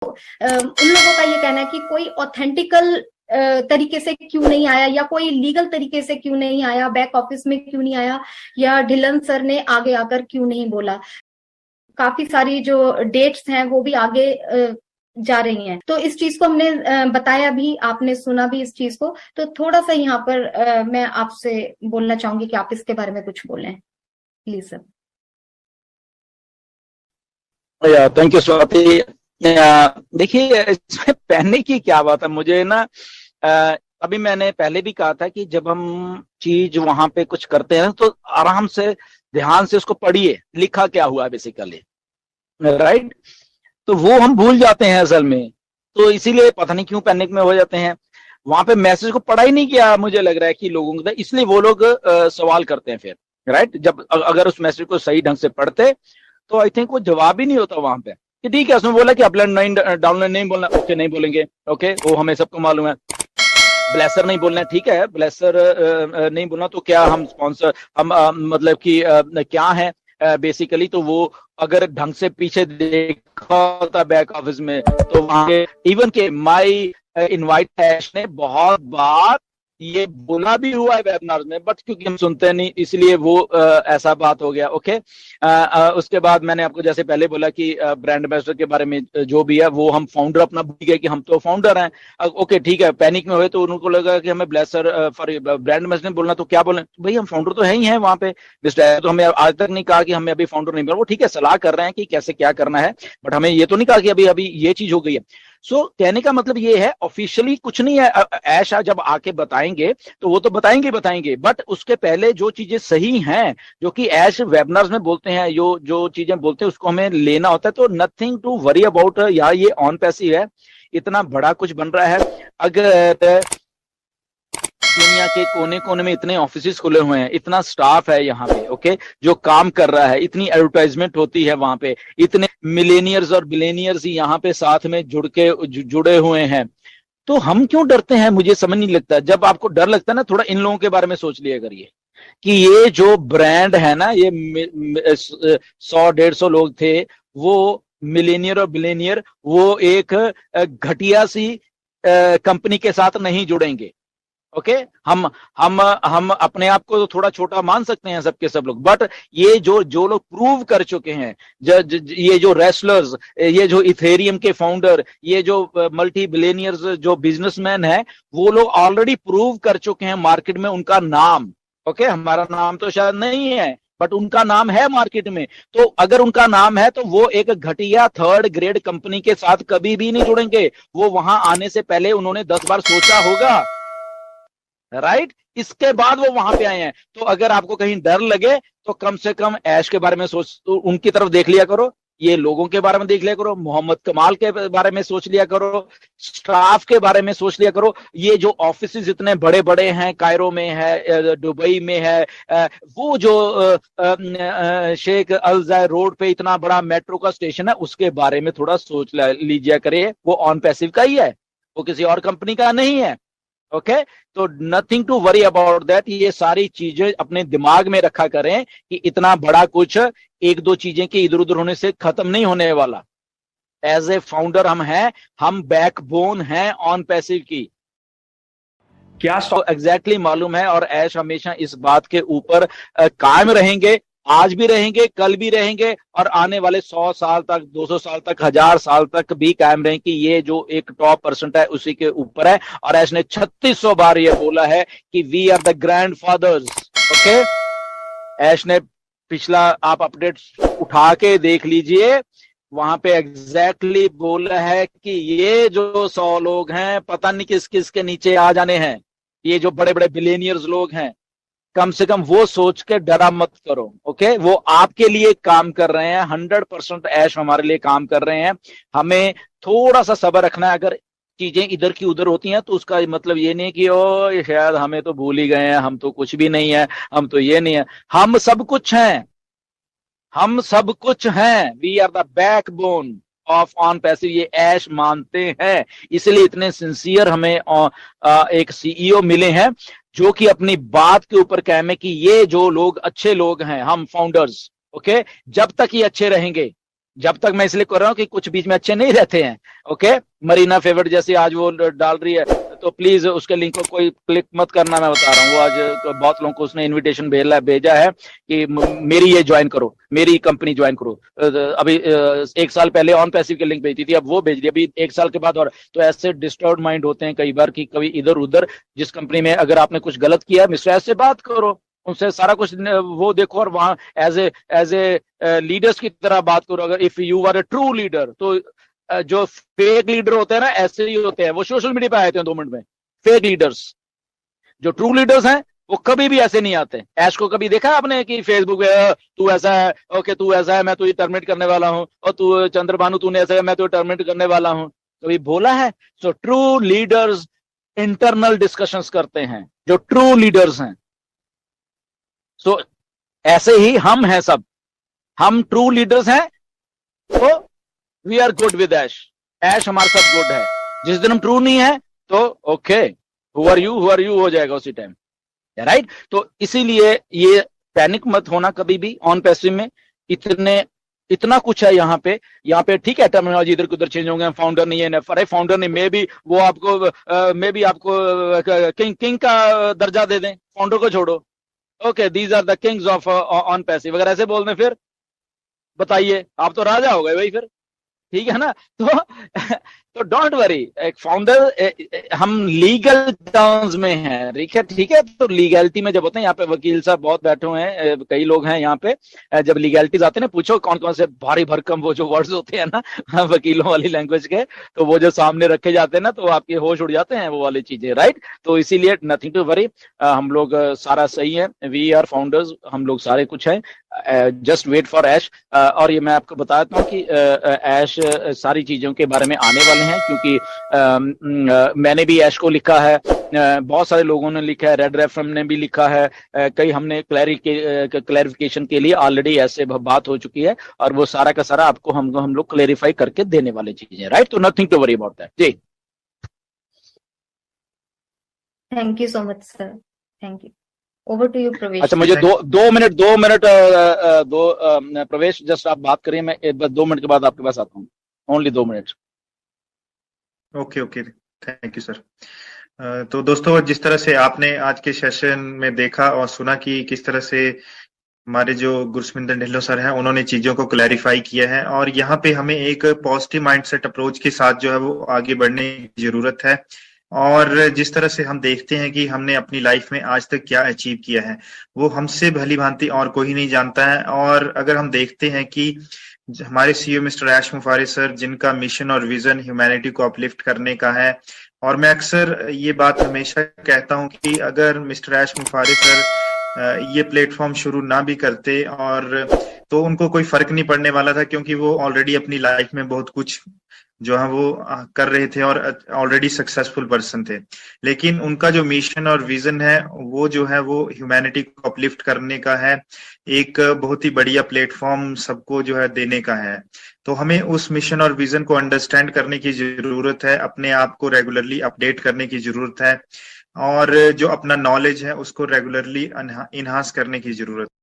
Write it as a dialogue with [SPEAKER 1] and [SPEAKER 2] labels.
[SPEAKER 1] उन लोगों का ये कहना है कि कोई ऑथेंटिकल तरीके से क्यों नहीं आया, या कोई लीगल तरीके से क्यों नहीं आया, बैक ऑफिस में क्यों नहीं आया, या ढिल्लन सर ने आगे आकर क्यों नहीं बोला। काफी सारी जो डेट्स हैं वो भी आगे जा रही हैं। तो इस चीज को हमने बताया भी, आपने सुना भी इस चीज को। तो थोड़ा सा यहाँ पर मैं आपसे बोलना चाहूंगी कि आप इसके बारे में कुछ बोलें please sir.
[SPEAKER 2] Thank you Swati. देखिए, इसमें पहनने की क्या बात है, मुझे ना अभी मैंने पहले भी कहा था कि जब हम चीज वहां पे कुछ करते हैं तो आराम से ध्यान से उसको पढ़िए, लिखा क्या हुआ बेसिकली, राइट। तो वो हम भूल जाते हैं असल में, तो इसीलिए पता नहीं क्यों पैनिक में हो जाते हैं। वहां पे मैसेज को पढ़ा ही नहीं किया मुझे लग रहा है कि लोगों को, इसलिए वो लोग सवाल करते हैं फिर, राइट। जब अगर उस मैसेज को सही ढंग से पढ़ते तो आई थिंक वो जवाब ही नहीं होता वहां पे कि ठीक है उसने बोला कि अपलोड नहीं, डाउनलोड नहीं बोलना, ओके नहीं बोलेंगे, ओके वो हमें सबको मालूम है। ब्लेसर नहीं बोलना है, ठीक है ब्लेसर नहीं बोलना, तो क्या हम स्पॉन्सर, हम मतलब कि क्या है बेसिकली। तो वो अगर ढंग से पीछे देखा होता बैक ऑफिस में तो वहां के इवन के माई इनवाइट हैश ने बहुत बार ये बोला भी हुआ है वेबिनार में, बट क्योंकि हम सुनते नहीं इसलिए वो ऐसा बात हो गया। ओके, उसके बाद मैंने आपको जैसे पहले बोला कि ब्रांड एम्बेसडर के बारे में जो भी है वो हम फाउंडर अपना भूल गए कि हम तो फाउंडर हैं। ओके ठीक है, पैनिक में हुए तो उनको लगा कि हमें ब्लेसर फॉर ब्रांड एम्बेसडर बोलना, तो क्या बोले भाई, हम फाउंडर तो है ही हैं वहां पे। तो हमें आज तक नहीं कहा कि हमें अभी फाउंडर नहीं बोला, वो ठीक है सलाह कर रहे हैं कि कैसे क्या करना है, बट हमें ये तो नहीं कहा कि अभी अभी ये चीज हो गई है। सो कहने का मतलब ये है ऑफिशियली कुछ नहीं है। ऐशा जब आके बताएंगे तो वो तो बताएंगे बताएंगे, बट उसके पहले जो चीजें सही हैं, जो कि ऐश वेबिनार्स में बोलते हैं, जो जो चीजें बोलते हैं उसको हमें लेना होता है। तो नथिंग टू वरी अबाउट, या ये ऑन पैसिव है, इतना बड़ा कुछ बन रहा है। अगर दुनिया के कोने कोने में इतने ऑफिसेस खुले हुए हैं, इतना स्टाफ है यहाँ पे, ओके, जो काम कर रहा है, इतनी एडवर्टाइजमेंट होती है वहां पे, इतने मिलेनियर्स और बिलेनियर्स यहाँ पे साथ में जुड़े हुए हैं, तो हम क्यों डरते हैं, मुझे समझ नहीं लगता। जब आपको डर लगता है ना, थोड़ा इन लोगों के बारे में सोच लिया करिए कि ये जो ब्रांड है ना, ये 100-150 लोग थे, वो मिलेनियर और बिलेनियर, वो एक घटिया सी कंपनी के साथ नहीं जुड़ेंगे। ओके, हम अपने आप को तो थोड़ा छोटा मान सकते हैं सबके सब लोग, बट ये जो जो लोग प्रूव कर चुके हैं, ये जो रेसलर्स, ये जो इथेरियम के फाउंडर, ये जो मल्टी बिलियनियर्स जो बिजनेसमैन है, वो लोग ऑलरेडी प्रूव कर चुके हैं मार्केट में उनका नाम। ओके, हमारा नाम तो शायद नहीं है, बट उनका नाम है मार्केट में। तो अगर उनका नाम है तो वो एक घटिया थर्ड ग्रेड कंपनी के साथ कभी भी नहीं जुड़ेंगे। वो वहां आने से पहले उन्होंने 10 बार सोचा होगा, राइट, इसके बाद वो वहां पे आए हैं। तो अगर आपको कहीं डर लगे तो कम से कम ऐश के बारे में सोच, तो उनकी तरफ देख लिया करो, ये लोगों के बारे में देख लिया करो, मोहम्मद कमाल के बारे में सोच लिया करो, स्टाफ के बारे में सोच लिया करो। ये जो ऑफिसेज इतने बड़े बड़े हैं, कायरो में है, दुबई में है, वो जो शेख अल जायद रोड पे इतना बड़ा मेट्रो का स्टेशन है, उसके बारे में थोड़ा सोच लीजिए करे। वो ऑन पैसिव का ही है, वो किसी और कंपनी का नहीं है। ओके, तो nothing to worry about that. ये सारी चीजें अपने दिमाग में रखा करें कि इतना बड़ा कुछ एक दो चीजें के इधर उधर होने से खत्म नहीं होने वाला। एज ए फाउंडर हम हैं, हम बैकबोन हैं ऑन पैसिव की, क्या एग्जैक्टली मालूम है। और ऐश हमेशा इस बात के ऊपर कायम रहेंगे, आज भी रहेंगे, कल भी रहेंगे, और आने वाले 100 साल तक, 200 साल तक, 1000 साल तक भी कायम रहेंगे कि ये जो एक टॉप परसेंट है उसी के ऊपर है। और ऐश ने 3600 बार ये बोला है कि वी आर द ग्रैंड फादर्स। ओके, ऐश ने पिछला आप अपडेट उठा के देख लीजिए, वहां पे एग्जैक्टली बोला है कि ये जो 100 लोग हैं, पता नहीं किस किस के नीचे आ जाने हैं, ये जो बड़े बड़े बिलियनियर्स लोग हैं, कम से कम वो सोच के डरा मत करो। ओके, वो आपके लिए काम कर रहे हैं, 100% ऐश हमारे लिए काम कर रहे हैं। हमें थोड़ा सा सब्र रखना है। अगर चीजें इधर की उधर होती हैं तो उसका मतलब ये नहीं कि ओ ये शायद हमें तो भूल ही गए हैं, हम तो कुछ भी नहीं है, हम तो ये नहीं है। हम सब कुछ हैं, हम सब कुछ हैं। We are the backbone of on passive, ये ऐश मानते हैं। इसलिए इतने सिंसियर हमें एक सीईओ मिले हैं जो कि अपनी बात के ऊपर कायम है कि ये जो लोग अच्छे लोग हैं, हम फाउंडर्स, ओके, जब तक ये अच्छे रहेंगे, जब तक मैं इसलिए कर रहा हूँ कि कुछ बीच में अच्छे नहीं रहते हैं। ओके, मरीना फेवरेट जैसी आज वो डाल रही है, तो प्लीज उसके लिंक को कोई क्लिक मत करना, मैं बता रहा हूँ। वो आज बहुत लोगों को उसने इनविटेशन भेजा है कि मेरी ये ज्वाइन करो, मेरी कंपनी ज्वाइन करो। अभी 1 साल पहले ऑन पैसिव के लिंक भेजी थी, अब वो भेज रही है अभी 1 साल के बाद। और तो ऐसे डिस्टर्ब माइंड होते हैं कई बार कि कभी इधर उधर। जिस कंपनी में अगर आपने कुछ गलत किया है, मिस्टर एस से बात करो, उनसे सारा कुछ वो देखो, और वहां एज ए लीडर्स की तरह बात करो। अगर if you are a true leader, तो जो फेक लीडर होते हैं ना, ऐसे ही होते हैं, वो सोशल मीडिया पे आए थे 2 मिनट में। फेक लीडर्स, जो ट्रू लीडर्स हैं वो कभी भी ऐसे नहीं आते। ऐश को कभी देखा आपने कि फेसबुक पे तू ऐसा है, ओके तू ऐसा है, मैं तुझे टर्मिनेट करने वाला हूं, और तू चंद्रभानु तूने ऐसा है, मैं तुझे टर्मिनेट करने वाला हूं, कभी बोला है? So true leaders internal discussions करते हैं, जो ट्रू लीडर्स हैं। सो ऐसे ही हम हैं सब, हम ट्रू लीडर्स हैं, तो वी आर गुड विद ऐश। ऐश हमारे साथ गुड है। जिस दिन हम ट्रू नहीं है तो ओके, हु आर यू हो जाएगा उसी टाइम, राइट। तो इसीलिए ये पैनिक मत होना कभी भी ऑन पैसिव में। इतना कुछ है यहाँ पे ठीक है, टर्मिनोलॉजी इधर उधर चेंज होंगे, फाउंडर नहीं है, अरे फाउंडर नहीं, मे भी वो आपको किंग का दर्जा दे दें, फाउंडर को छोड़ो। Okay, these are the kings of on passive, अगर ऐसे बोल दें फिर बताइए, आप तो राजा हो गए भाई फिर, ठीक है ना। तो डोंट वरी, एक फाउंडर, हम लीगल टर्म्स में हैं, ठीक है। तो लीगैलिटी में जब होते हैं, यहाँ पे वकील साहब बहुत बैठे हुए हैं, कई लोग हैं यहाँ पे, जब लीगैलिटीज आते हैं ना, पूछो कौन कौन से भारी भरकम वो जो वर्ड्स होते हैं ना वकीलों वाली लैंग्वेज के, तो वो जो सामने रखे जाते हैं ना, तो आपके होश उड़ जाते हैं वो वाली चीजें, राइट। तो इसीलिए नथिंग टू वरी, हम लोग सारा सही है, वी आर फाउंडर्स, हम लोग सारे कुछ हैं। जस्ट वेट फॉर ऐश। और ये मैं आपको बता देता हूँ कि ऐश सारी चीजों के बारे में आने वाले हैं, क्योंकि मैंने भी ऐश को लिखा है, बहुत सारे लोगों ने लिखा है, रेड रेफरम ने भी लिखा है, कई हमने क्लैरिफिकेशन के लिए ऑलरेडी ऐसे बात हो चुकी है, और वो सारा का सारा आपको हम लोग क्लैरिफाई करके देने वाली चीजें, राइट। तो nothing to worry about that जी।
[SPEAKER 1] Thank you so much sir, thank you. Over to you Pravesh.
[SPEAKER 2] अच्छा, मुझे दो मिनट प्रवेश, जस्ट आप बात करिए, मैं बस 2 मिनट के बाद आपके पास आता हूँ, only 2 minute.
[SPEAKER 3] Okay, thank you sir. तो दोस्तों, जिस तरह से आपने आज के सेशन में देखा और सुना कि किस तरह से हमारे जो गुरसमिंदर ढिल्लों सर हैं, उन्होंने चीजों को क्लैरिफाई किया है, और यहाँ पे हमें एक पॉजिटिव माइंडसेट अप्रोच के साथ जो है वो आगे बढ़ने की जरूरत है। और जिस तरह से हम देखते हैं कि हमने अपनी लाइफ में आज तक क्या अचीव किया है, वो हमसे भली भांति और कोई नहीं जानता है। और अगर हम देखते हैं कि हमारे सीईओ मिस्टर ऐश मुफारिस सर, जिनका मिशन और विजन ह्यूमैनिटी को अपलिफ्ट करने का है, और मैं अक्सर ये बात हमेशा कहता हूं कि अगर मिस्टर ऐश मुफारिस सर ये प्लेटफॉर्म शुरू ना भी करते, और तो उनको कोई फर्क नहीं पड़ने वाला था, क्योंकि वो ऑलरेडी अपनी लाइफ में बहुत कुछ जो है वो कर रहे थे और ऑलरेडी सक्सेसफुल पर्सन थे। लेकिन उनका जो मिशन और विजन है, वो जो है वो ह्यूमैनिटी को अपलिफ्ट करने का है, एक बहुत ही बढ़िया प्लेटफॉर्म सबको जो है देने का है। तो हमें उस मिशन और विजन को अंडरस्टैंड करने की जरूरत है, अपने आप को रेगुलरली अपडेट करने की जरूरत है, और जो अपना नॉलेज है उसको रेगुलरली इनहांस करने की जरूरत है।